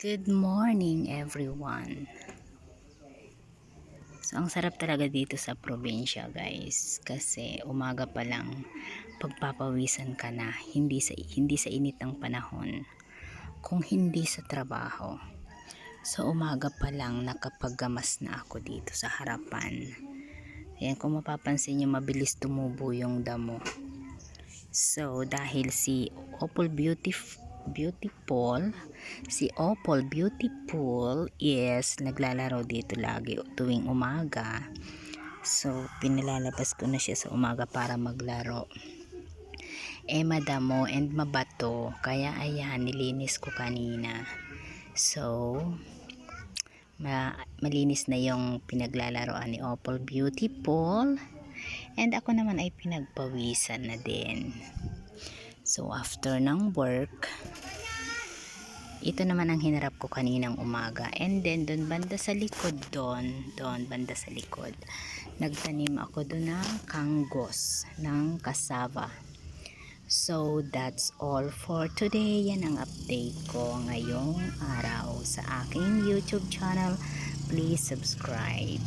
Good morning everyone. So ang sarap talaga dito sa probinsya guys kasi umaga pa lang pagpapawisan ka na, hindi sa init ng panahon, kung hindi sa trabaho. So umaga pa lang nakapaggamas na ako dito sa harapan. Ayan, kung mapapansin nyo, mabilis tumubo yung damo. So dahil si Opal Beautiful is naglalaro dito lagi tuwing umaga. So pinalalabas ko na siya sa umaga para maglaro. Madamo and mabato, kaya ayan, nilinis ko kanina. So malinis na yung pinaglalaroan ni Opal Beautiful, and ako naman ay pinagpawisan na din. So after ng work, ito naman ang hinarap ko kaninang umaga. And then doon banda sa likod, banda sa likod, nagtanim ako doon ng kanggos, ng cassava. So that's all for today. Yan ang update ko ngayong araw sa aking YouTube channel. Please subscribe.